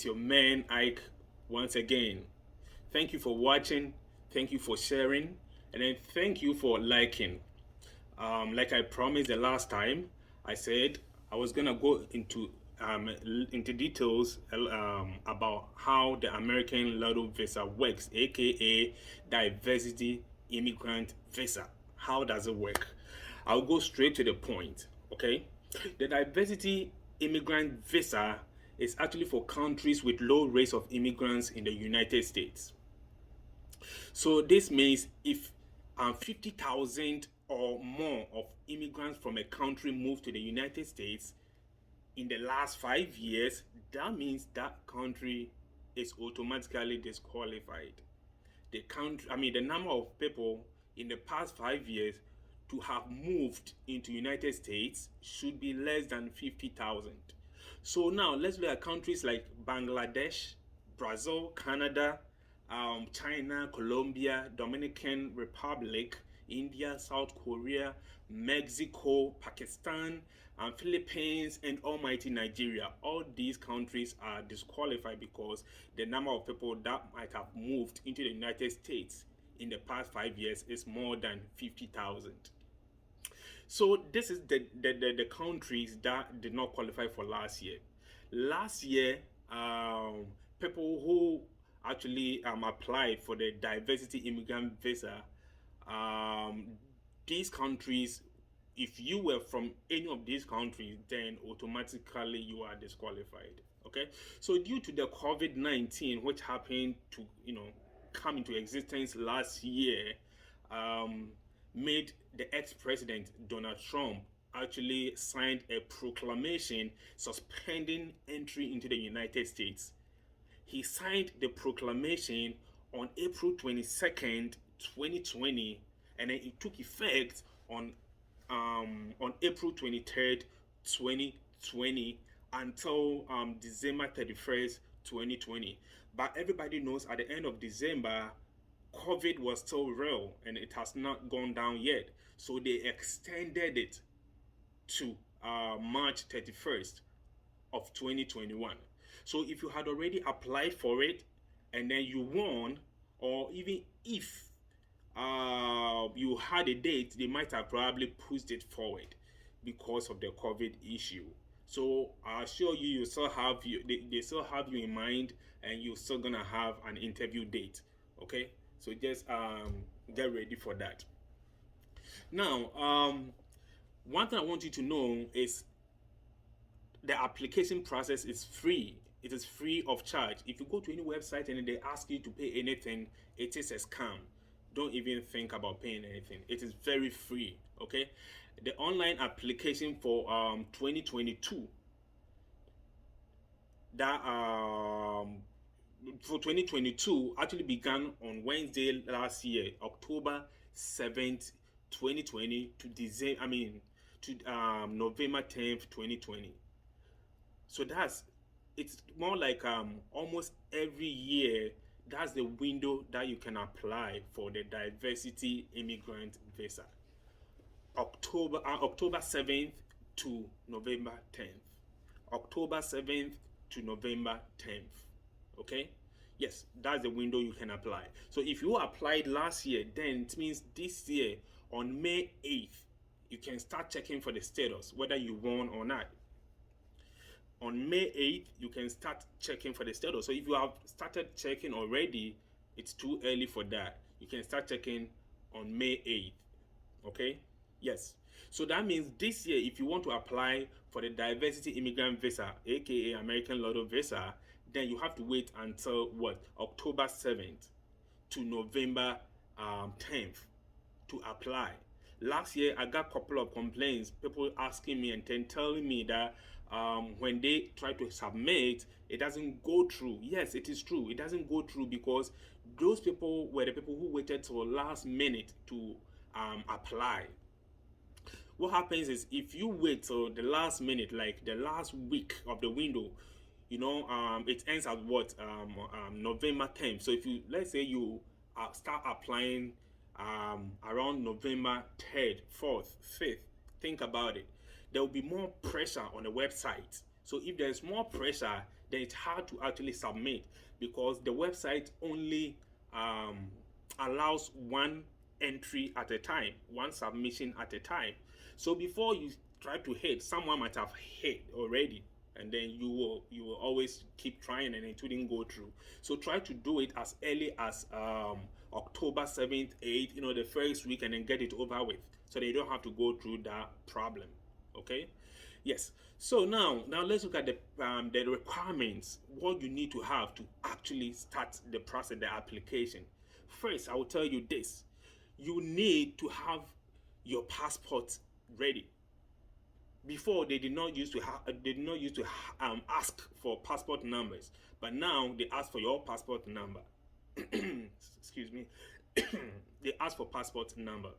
It's your man Ike once again. Thank you for watching, thank you for sharing, and then thank you for liking. Like I promised the last time, I said I was gonna go into details about how the American Lotto Visa works, aka Diversity Immigrant Visa. How does it work? I'll go straight to the point. Okay, the Diversity Immigrant Visa is actually for countries with low rates of immigrants in the United States. So this means if 50,000 or more of immigrants from a country move to the United States in the last 5 years, that means that country is automatically disqualified. The number of people in the past 5 years to have moved into United States should be less than 50,000. So now let's look at countries like Bangladesh, Brazil, Canada, China, Colombia, Dominican Republic, India, South Korea, Mexico, Pakistan, Philippines, and almighty Nigeria. All these countries are disqualified because the number of people that might have moved into the United States in the past 5 years is more than 50,000. So this is the countries that did not qualify for last year. Last year, people who actually applied for the diversity immigrant visa, um, these countries, if you were from any of these countries, then automatically you are disqualified. Okay, so due to the COVID-19, which happened to come into existence last year, um, made the ex-president Donald Trump actually signed a proclamation suspending entry into the United States. He signed the proclamation on April 22nd, 2020, and then it took effect on April 23rd, 2020 until December 31st, 2020. But everybody knows at the end of December, COVID was still real and it has not gone down yet. So they extended it to March 31st of 2021. So if you had already applied for it and then you won, or even if you had a date, they might have probably pushed it forward because of the COVID issue. So I assure you, they still have you in mind, and you're still gonna have an interview date. Okay, so just get ready for that. Now, one thing I want you to know is the application process is free. It is free of charge. If you go to any website and they ask you to pay anything, it is a scam. Don't even think about paying anything. It is very free. Okay, the online application for 2022, that for 2022 actually began on Wednesday last year, October 7th, 2020 to November 10th, 2020. So it's more like almost every year. That's the window that you can apply for the diversity immigrant visa. October 7th to November 10th. October 7th to November 10th. Okay? Yes, that's the window you can apply. So if you applied last year, then it means this year on May 8th, you can start checking for the status, whether you won or not. On May 8th, you can start checking for the status. So if you have started checking already, it's too early for that. You can start checking on May 8th. Okay? Yes. So that means this year, if you want to apply for the diversity immigrant visa, aka American Lotto Visa, then you have to wait until October 7th to November 10th to apply. Last year, I got a couple of complaints, people asking me and then telling me that when they try to submit, it doesn't go through. Yes, it is true. It doesn't go through because those people were the people who waited till last minute to apply. What happens is if you wait till the last minute, like the last week of the window, it ends at November 10th. So if let's say you start applying around November 3rd, 4th, 5th, think about it. There will be more pressure on the website. So if there's more pressure, then it's hard to actually submit because the website only allows one entry at a time, one submission at a time. So before you try to hit, someone might have hit already, and then you will always keep trying and it wouldn't go through. So try to do it as early as October 7th, 8th, the first week, and then get it over with so that you don't have to go through that problem. Okay. Yes. So now let's look at the requirements, what you need to have to actually start the process, the application. First, I will tell you this: you need to have your passport ready. Before, they did not used to ask for passport numbers, but now they ask for your passport number. Excuse me. They ask for passport number.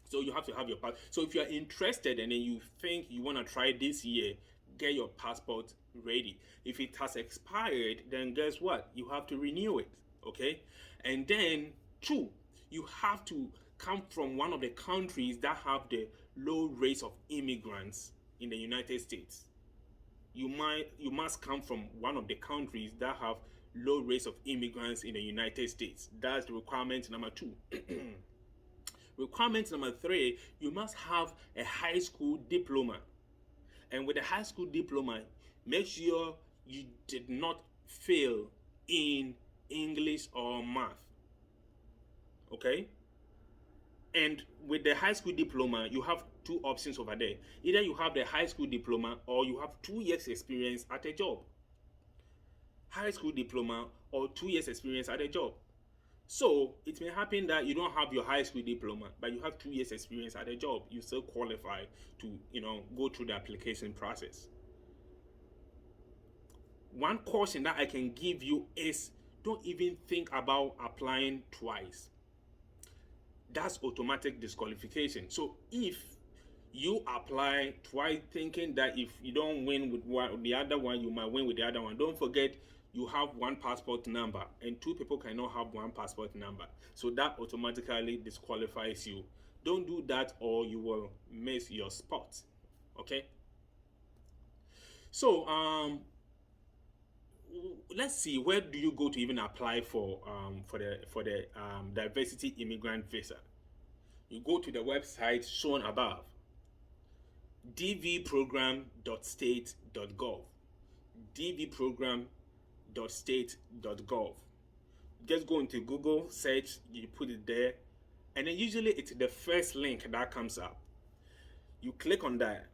So you have to have your passport. So if you are interested and then you think you want to try this year, get your passport ready. If it has expired, then guess what? You have to renew it. Okay? And then 2, you have to come from one of the countries that have the low rates of immigrants in the United States. You must come from one of the countries that have low rates of immigrants in the United States. That's the requirement number 2. Requirement number 3, you must have a high school diploma. And with a high school diploma, make sure you did not fail in English or math. Okay? And with the high school diploma, you have 2 options over there. Either you have the high school diploma or you have 2 years experience at a job. High school diploma or 2 years experience at a job. So it may happen that you don't have your high school diploma, but you have 2 years experience at a job. You still qualify to, go through the application process. One caution that I can give you is don't even think about applying twice. That's automatic disqualification. So if you apply twice thinking that if you don't win with the other one, you might win with the other one, don't forget you have 1 passport number and 2 people cannot have 1 passport number. So that automatically disqualifies you. Don't do that or you will miss your spot. Okay? So let's see, where do you go to even apply for the diversity immigrant visa? You go to the website shown above, dvprogram.state.gov. dvprogram.state.gov. Just go into Google, search, you put it there, and then usually it's the first link that comes up. You click on that.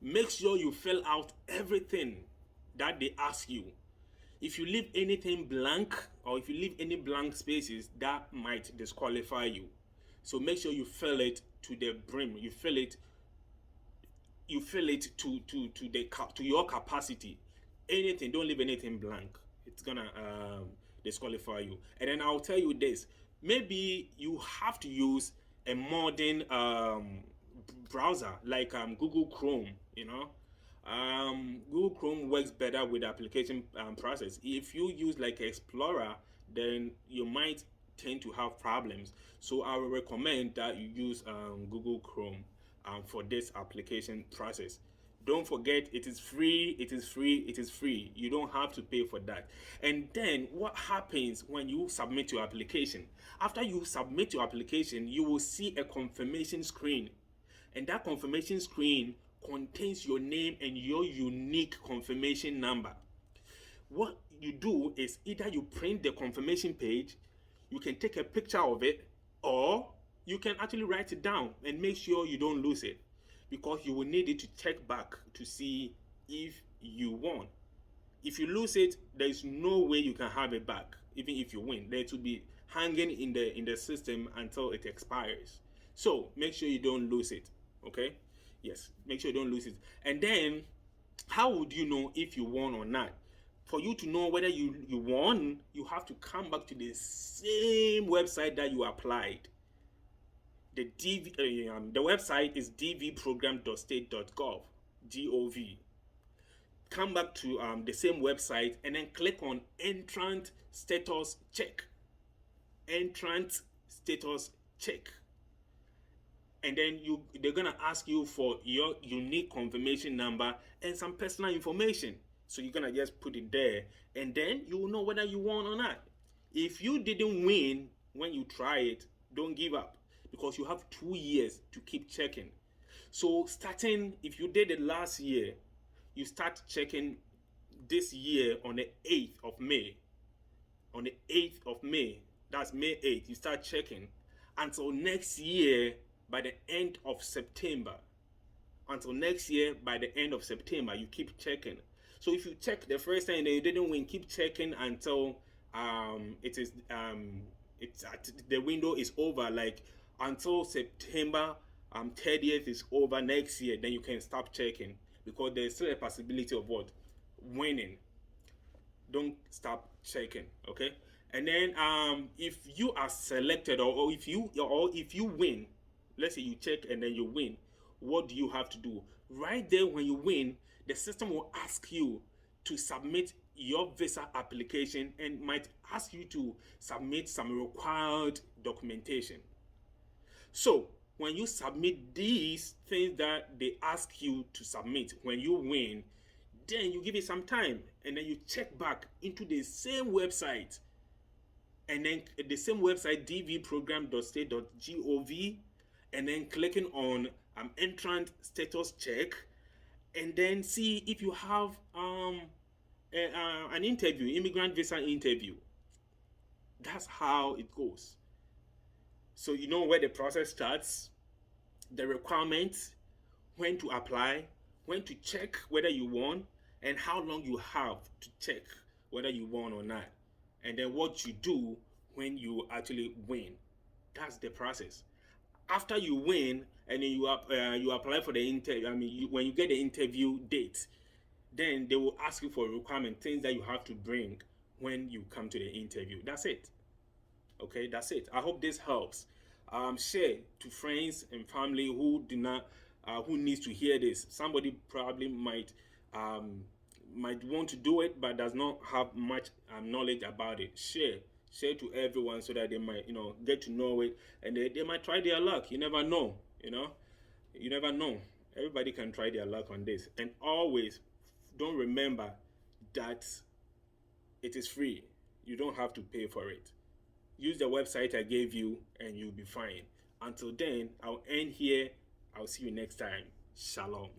Make sure you fill out everything that they ask you. If you leave anything blank or if you leave any blank spaces, that might disqualify you. So make sure you fill it to the brim. You fill it to your capacity. Anything, don't leave anything blank. It's gonna disqualify you. And then I'll tell you this: maybe you have to use a modern browser like Google Chrome. Google Chrome works better with the application process. If you use like Explorer, then you might tend to have problems. So I will recommend that you use Google Chrome for this application process. Don't forget, it is free. You don't have to pay for that. And then what happens when you submit your application? After you submit your application, you will see a confirmation screen. And that confirmation screen contains your name and your unique confirmation number. What you do is either you print the confirmation page, you can take a picture of it, or you can actually write it down and make sure you don't lose it, because you will need it to check back to see if you won. If you lose it, there is no way you can have it back. Even if you win, then it will be hanging in the system until it expires. So make sure you don't lose it. Okay? Yes, make sure you don't lose it. And then, how would you know if you won or not? For you to know whether you won, you have to come back to the same website that you applied. The website is dvprogram.state.gov. G-O-V. Come back to the same website and then click on Entrant Status Check. Entrant Status Check. And then they're gonna ask you for your unique confirmation number and some personal information. So you're gonna just put it there, and then you will know whether you won or not. If you didn't win when you try it, don't give up, because you have 2 years to keep checking. So starting, if you did it last year, you start checking this year on the 8th of May. On the 8th of May, that's May 8th, you start checking until next year by the end of September. Until next year by the end of September, you keep checking. So if you check the first time and you didn't win, keep checking until it's the window is over, like until September 30th is over next year. Then you can stop checking, because there's still a possibility of what, winning. Don't stop checking, okay? And then if you are selected, or if you win, let's say you check and then you win, what do you have to do? Right there, when you win, the system will ask you to submit your visa application, and might ask you to submit some required documentation. So when you submit these things that they ask you to submit when you win, then you give it some time, and then you check back into the same website, and then the same website, dvprogram.state.gov, and then clicking on entrant status check, and then see if you have an interview, immigrant visa interview. That's how it goes. So you know where the process starts, the requirements, when to apply, when to check whether you won, and how long you have to check whether you won or not, and then what you do when you actually win. That's the process. After you win, and then you apply for the interview. When you get the interview date, then they will ask you for a requirement, things that you have to bring when you come to the interview. That's it. Okay, that's it. I hope this helps. Share to friends and family who do not, who needs to hear this. Somebody probably might want to do it, but does not have much knowledge about it. Share to everyone, so that they might, get to know it, and they might try their luck. You never know. You never know. Everybody can try their luck on this, and always don't remember that it is free. You don't have to pay for it. Use the website I gave you, and you'll be fine. Until then, I'll end here. I'll see you next time. Shalom.